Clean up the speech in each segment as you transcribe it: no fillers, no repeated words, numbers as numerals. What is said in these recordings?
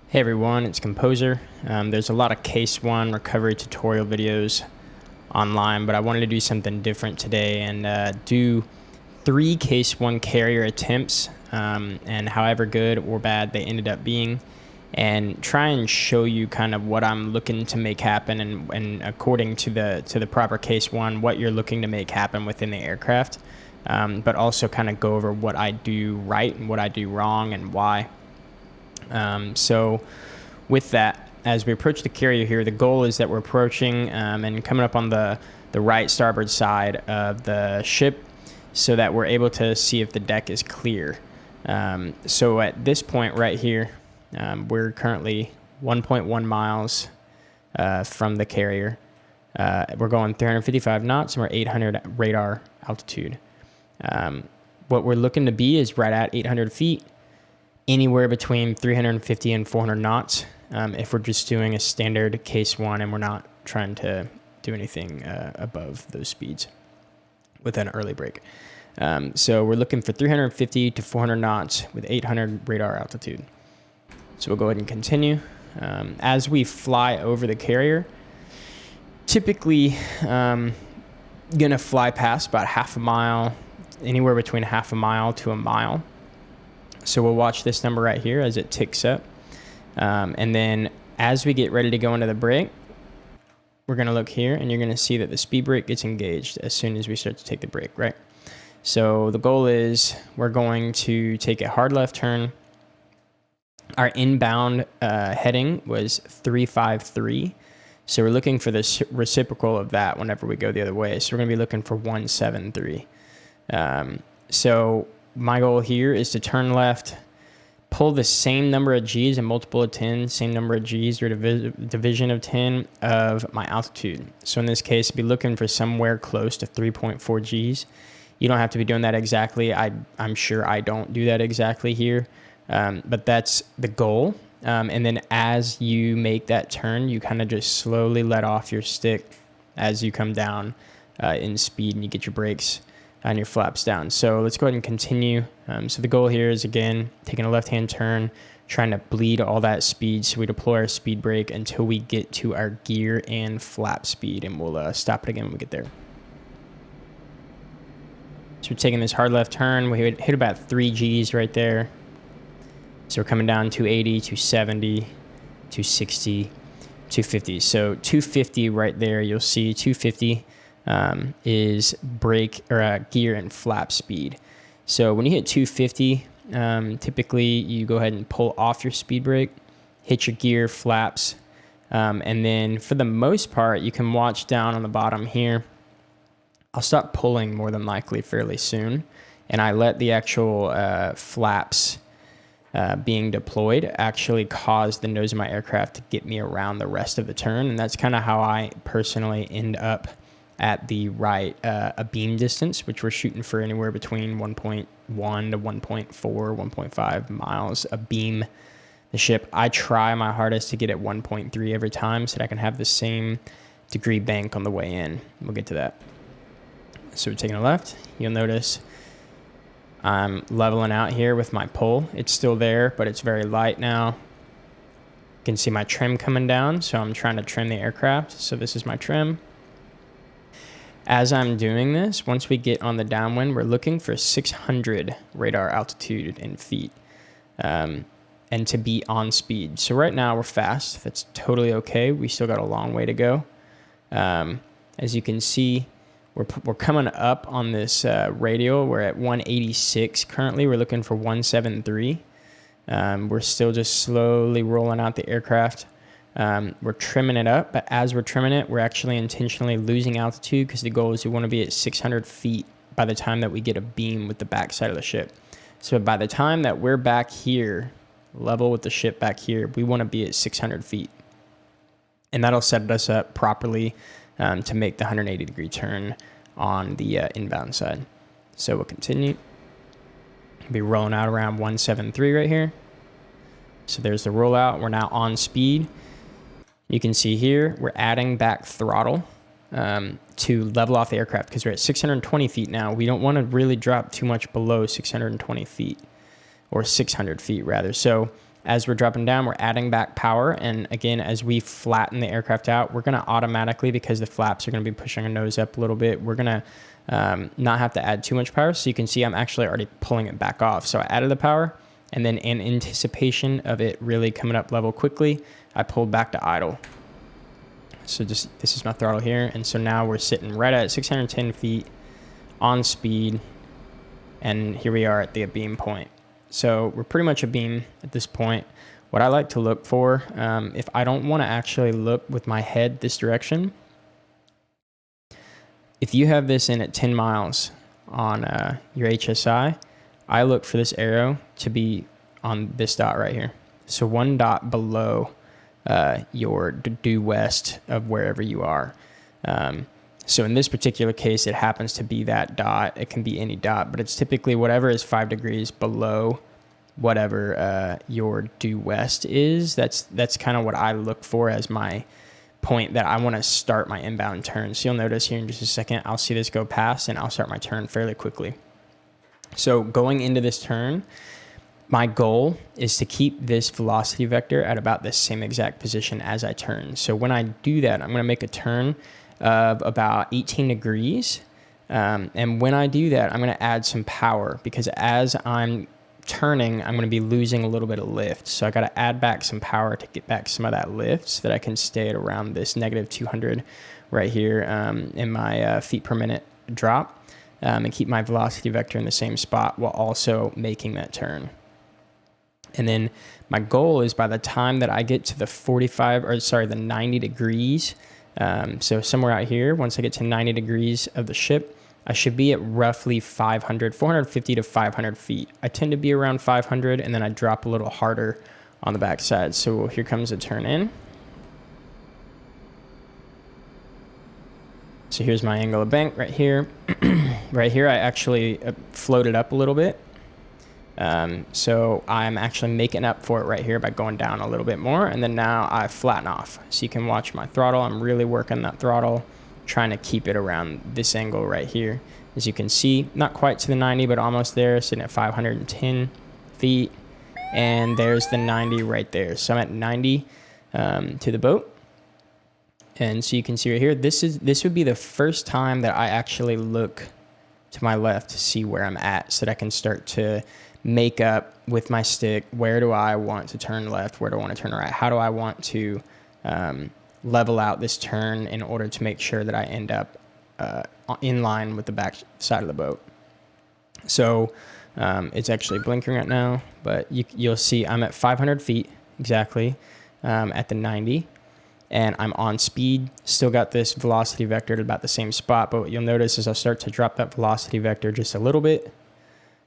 Hey everyone, it's Composer. There's a lot of Case 1 recovery tutorial videos online, but I wanted to do something different today and do 3 Case 1 carrier attempts, and however good or bad they ended up being, and try and show you kind of what I'm looking to make happen and according to the proper Case 1, what you're looking to make happen within the aircraft, but also kind of go over what I do right and what I do wrong and why. So with that, as we approach the carrier here, the goal is that we're approaching and coming up on the right starboard side of the ship so that we're able to see if the deck is clear. So at this point right here, we're currently 1.1 miles from the carrier. We're going 355 knots and we're 800 radar altitude. What we're looking to be is right at 800 feet. Anywhere between 350 and 400 knots if we're just doing a standard Case 1 and we're not trying to do anything above those speeds with an early break. So we're looking for 350 to 400 knots with 800 radar altitude. So we'll go ahead and continue. As we fly over the carrier, typically gonna fly past about half a mile, anywhere between half a mile to a mile. So we'll watch this number right here as it ticks up. And then as we get ready to go into the brake, we're going to look here and you're going to see that the speed brake gets engaged as soon as we start to take the brake, right? So the goal is we're going to take a hard left turn. Our inbound heading was 353. So we're looking for the reciprocal of that whenever we go the other way. So we're going to be looking for 173. So my goal here is to turn left, pull the same number of G's, a multiple of 10, same number of G's or division of 10 of my altitude. So in this case, be looking for somewhere close to 3.4 G's. You don't have to be doing that exactly. I'm sure I don't do that exactly here, but that's the goal. And then as you make that turn, you kind of just slowly let off your stick as you come down in speed and you get your brakes and your flaps down. So let's go ahead and continue. So the goal here is, again, taking a left-hand turn, trying to bleed all that speed. So we deploy our speed brake until we get to our gear and flap speed, and we'll stop it again when we get there. So we're taking this hard left turn. We hit about 3 G's right there. So we're coming down 280, 270, 260, 250. So 250 right there, you'll see 250 is brake or gear and flap speed. So when you hit 250, typically you go ahead and pull off your speed brake, hit your gear, flaps, and then for the most part, you can watch down on the bottom here. I'll stop pulling more than likely fairly soon, and I let the actual flaps being deployed actually cause the nose of my aircraft to get me around the rest of the turn, and that's kind of how I personally end up at the right Abeam distance, which we're shooting for anywhere between 1.1 to 1.4, 1.5 miles Abeam the ship. I try my hardest to get at 1.3 every time so that I can have the same degree bank on the way in. We'll get to that. So we're taking a left. You'll notice I'm leveling out here with my pull. It's still there, but it's very light now. You can see my trim coming down, so I'm trying to trim the aircraft. So this is my trim. As I'm doing this, once we get on the downwind, we're looking for 600 radar altitude in feet and to be on speed. So right now we're fast. That's totally okay. We still got a long way to go. As you can see, we're coming up on this radial. We're at 186 currently. We're looking for 173. We're still just slowly rolling out the aircraft. We're trimming it up, but as we're trimming it, we're actually intentionally losing altitude because the goal is we want to be at 600 feet by the time that we get a beam with the backside of the ship. So by the time that we're back here, level with the ship back here, we want to be at 600 feet. And that'll set us up properly to make the 180-degree turn on the inbound side. So we'll continue. We'll be rolling out around 173 right here. So there's the rollout. We're now on speed. You can see here, we're adding back throttle to level off the aircraft because we're at 620 feet now. We don't want to really drop too much below 620 feet or 600 feet rather. So as we're dropping down, we're adding back power. And again, as we flatten the aircraft out, we're going to automatically, because the flaps are going to be pushing our nose up a little bit, we're going to not have to add too much power. So you can see I'm actually already pulling it back off. So I added the power, and then in anticipation of it really coming up level quickly, I pulled back to idle. So this is my throttle here. And so now we're sitting right at 610 feet on speed. And here we are at the Abeam point. So we're pretty much Abeam at this point. What I like to look for, if I don't want to actually look with my head this direction, if you have this in at 10 miles on your HSI, I look for this arrow to be on this dot right here. So one dot below your due west of wherever you are. So in this particular case, it happens to be that dot. It can be any dot, but it's typically whatever is 5 degrees below whatever your due west is. That's kind of what I look for as my point that I want to start my inbound turn. So you'll notice here in just a second, I'll see this go past and I'll start my turn fairly quickly. So going into this turn, my goal is to keep this velocity vector at about the same exact position as I turn. So when I do that, I'm going to make a turn of about 18 degrees. And when I do that, I'm going to add some power, because as I'm turning, I'm going to be losing a little bit of lift. So I got to add back some power to get back some of that lift so that I can stay at around this negative 200 right here in my feet per minute drop, and keep my velocity vector in the same spot while also making that turn. And then my goal is by the time that I get to the 90 degrees, so somewhere out here, once I get to 90 degrees of the ship, I should be at roughly 450 to 500 feet. I tend to be around 500, and then I drop a little harder on the backside. So here comes a turn in. So here's my angle of bank right here. Right here, I actually floated up a little bit. So I'm actually making up for it right here by going down a little bit more, and then now I flatten off. So you can watch my throttle. I'm really working that throttle, trying to keep it around this angle right here. As you can see, not quite to the 90, but almost there, sitting at 510 feet. And there's the 90 right there. So I'm at 90 to the boat. And so you can see right here, this would be the first time that I actually look to my left to see where I'm at, so that I can start to make up with my stick, where do I want to turn left, where do I want to turn right, how do I want to level out this turn in order to make sure that I end up in line with the back side of the boat. So it's actually blinking right now, but you'll see I'm at 500 feet exactly at the 90, and I'm on speed. Still got this velocity vector at about the same spot, but what you'll notice is I'll start to drop that velocity vector just a little bit,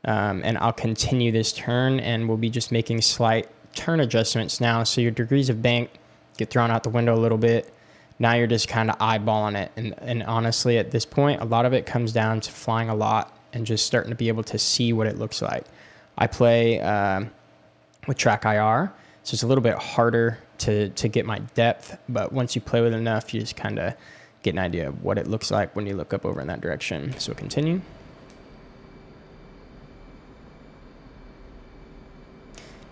and I'll continue this turn, and we'll be just making slight turn adjustments now. So your degrees of bank get thrown out the window a little bit. Now you're just kind of eyeballing it. And honestly, at this point, a lot of it comes down to flying a lot and just starting to be able to see what it looks like. I play with track IR, so it's a little bit harder to get my depth, but once you play with it enough, you just kind of get an idea of what it looks like when you look up over in that direction. So continue.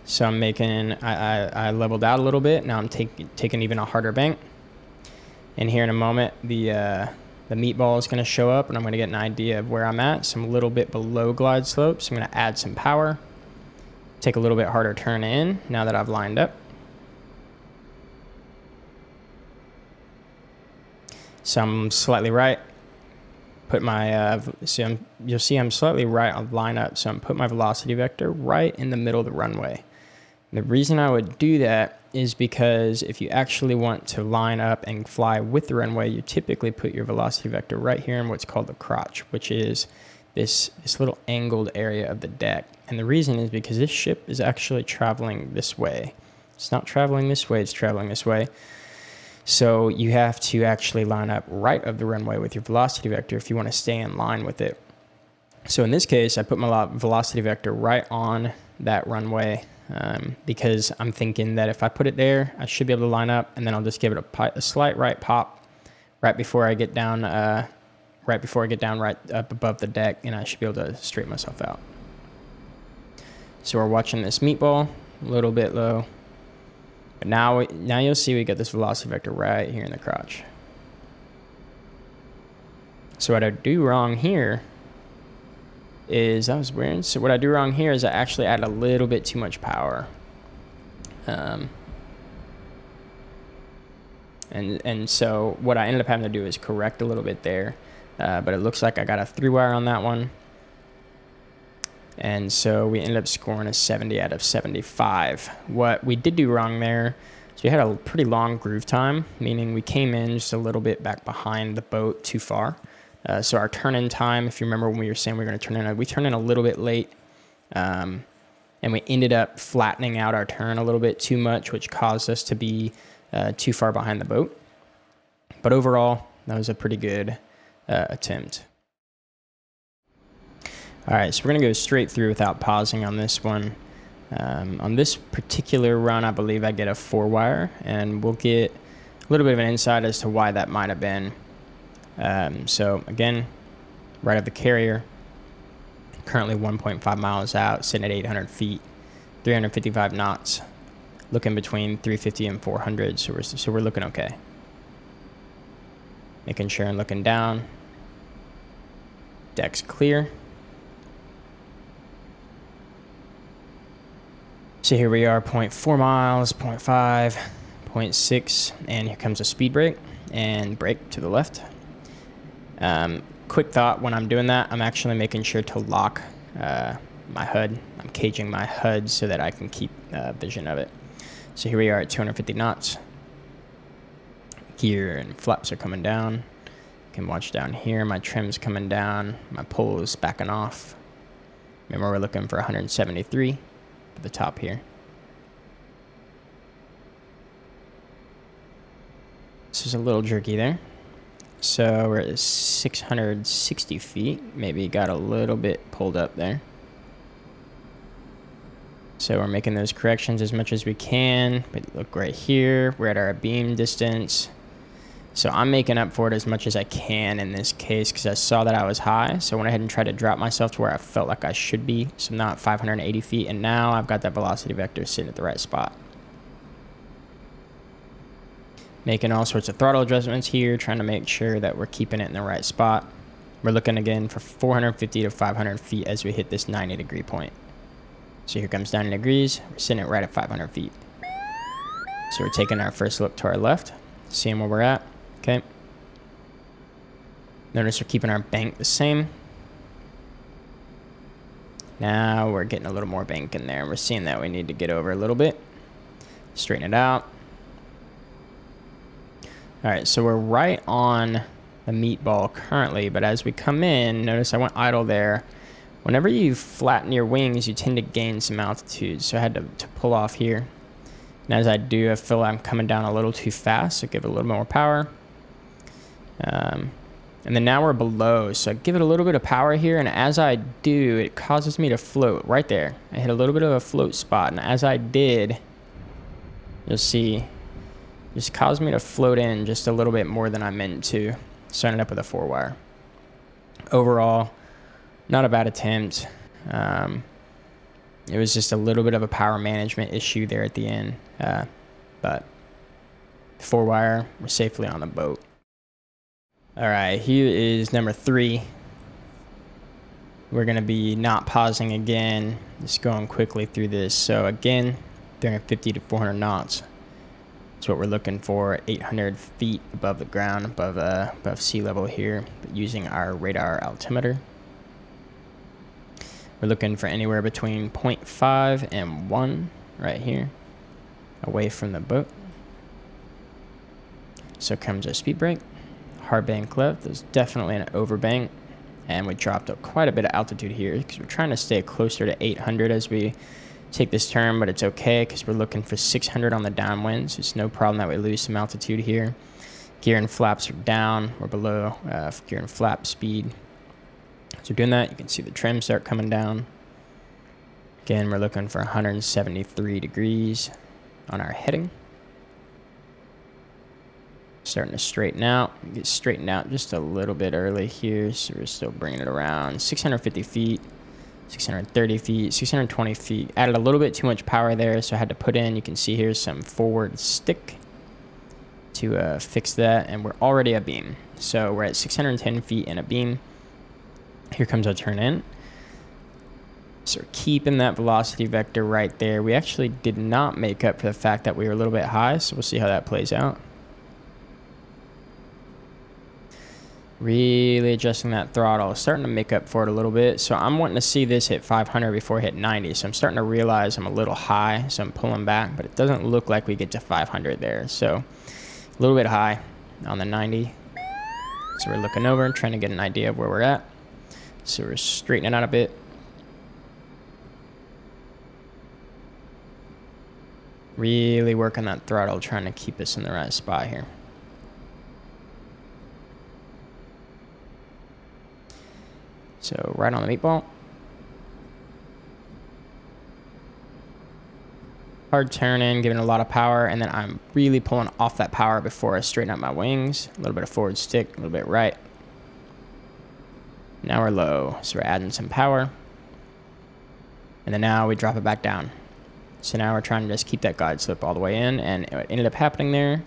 So I'm making, I leveled out a little bit. Now I'm taking even a harder bank. And here in a moment, the meatball is going to show up, and I'm going to get an idea of where I'm at. So I'm a little bit below glide slope. So I'm going to add some power, take a little bit harder turn in now that I've lined up. So I'm slightly right. Put my, you'll see I'm slightly right on line up. So I'm putting my velocity vector right in the middle of the runway. And the reason I would do that is because if you actually want to line up and fly with the runway, you typically put your velocity vector right here in what's called the crotch, which is this little angled area of the deck. And the reason is because this ship is actually traveling this way. It's not traveling this way, it's traveling this way. So you have to actually line up right of the runway with your velocity vector if you want to stay in line with it. So in this case, I put my velocity vector right on that runway because I'm thinking that if I put it there, I should be able to line up, and then I'll just give it a slight right pop right before I get down, right up above the deck, and I should be able to straighten myself out. So we're watching this meatball. a little bit low. But now you'll see we get this velocity vector right here in the crotch. So what I do wrong here is, that was weird. So what I do wrong here is I actually add a little bit too much power. And so what I ended up having to do is correct a little bit there. But it looks like I got a 3-wire on that one. And so we ended up scoring a 70 out of 75. What we did do wrong there, so we had a pretty long groove time, meaning we came in just a little bit back behind the boat too far. So our turn-in time, if you remember when we were saying we were going to turn in, we turned in a little bit late. And we ended up flattening out our turn a little bit too much, which caused us to be too far behind the boat. But overall, that was a pretty good attempt. All right, so we're going to go straight through without pausing on this one. On this particular run, I believe I get a 4-wire, and we'll get a little bit of an insight as to why that might have been. So again, right of the carrier, currently 1.5 miles out, sitting at 800 feet, 355 knots, looking between 350 and 400, so we're looking okay. Making sure and looking down. Deck's clear. So here we are, 0.4 miles, 0.5, 0.6, and here comes a speed brake and brake to the left. Quick thought, when I'm doing that, I'm actually making sure to lock my HUD. I'm caging my HUD so that I can keep vision of it. So here we are at 250 knots. Gear and flaps are coming down. You can watch down here, my trim's coming down, my pole is backing off. Remember, we're looking for 173 at the top here. This is a little jerky there. So we're at 660 feet, maybe got a little bit pulled up there. So we're making those corrections as much as we can. But look right here, we're at our beam distance. So I'm making up for it as much as I can in this case because I saw that I was high. So I went ahead and tried to drop myself to where I felt like I should be. So I'm now at 580 feet, and now I've got that velocity vector sitting at the right spot. Making all sorts of throttle adjustments here, trying to make sure that we're keeping it in the right spot. We're looking again for 450 to 500 feet as we hit this 90-degree point. So here comes 90 degrees. We're sitting it right at 500 feet. So we're taking our first look to our left, seeing where we're at. Okay. Notice we're keeping our bank the same. Now we're getting a little more bank in there. We're seeing that we need to get over a little bit. Straighten it out. All right, so we're right on the meatball currently, but as we come in, notice I went idle there. Whenever you flatten your wings, you tend to gain some altitude, so I had to pull off here. And as I do, I feel I'm coming down a little too fast, so give it a little more power. And then now we're below, so I give it a little bit of power here, and as I do, it causes me to float right there. I hit a little bit of a float spot, and as I did, you'll see, just caused me to float in just a little bit more than I meant to. So I ended up with a 4-wire. Overall, not a bad attempt. It was just a little bit of a power management issue there at the end. But 4-wire, we're safely on the boat. All right, here is number 3. We're going to be not pausing again, just going quickly through this. So again, 350 to 400 knots. That's what we're looking for, 800 feet above the ground, above sea level here, but using our radar altimeter. We're looking for anywhere between 0.5 and 1 right here, away from the boat. So comes our speed brake. Hard bank left. There's definitely an overbank, and we dropped up quite a bit of altitude here because we're trying to stay closer to 800 as we take this turn, but it's okay because we're looking for 600 on the downwind, so it's no problem that we lose some altitude here. Gear and flaps are down. We're below gear and flap speed. So doing that, you can see the trim start coming down. Again, we're looking for 173 degrees on our heading. Starting to straighten out. We get straightened out just a little bit early here, so we're still bringing it around 650 feet. 630 feet, 620 feet. Added a little bit too much power there, so I had to put in, you can see here's some forward stick to fix that, and we're already abeam. So we're at 610 feet in abeam. Here comes our turn in. So we're keeping that velocity vector right there. We actually did not make up for the fact that we were a little bit high, so we'll see how that plays out. Really adjusting that throttle, starting to make up for it a little bit. So I'm wanting to see this hit 500 before I hit 90. So I'm starting to realize I'm a little high, so I'm pulling back, but it doesn't look like we get to 500 there. So a little bit high on the 90. So we're looking over and trying to get an idea of where we're at. So we're straightening out a bit. Really working that throttle, trying to keep us in the right spot here. So right on the meatball. Hard turning, giving a lot of power, and then I'm really pulling off that power before I straighten out my wings. A little bit of forward stick, a little bit right. Now we're low, so we're adding some power. And then now we drop it back down. So now we're trying to just keep that glide slope all the way in, and what ended up happening there,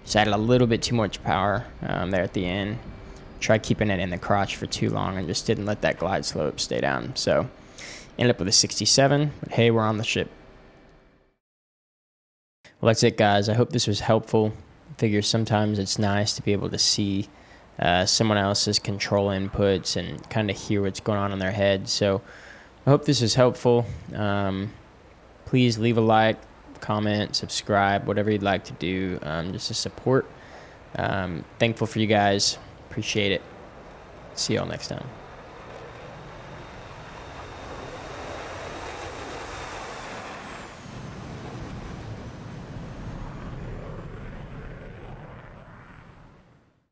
just added a little bit too much power there at the end. Tried keeping it in the crotch for too long and just didn't let that glide slope stay down. So ended up with a 67, but hey, we're on the ship. Well, that's it, guys. I hope this was helpful. I figure sometimes it's nice to be able to see someone else's control inputs and kind of hear what's going on in their head. So I hope this is helpful. Please leave a like, comment, subscribe, whatever you'd like to do just to support. Thankful for you guys. Appreciate it. See y'all next time.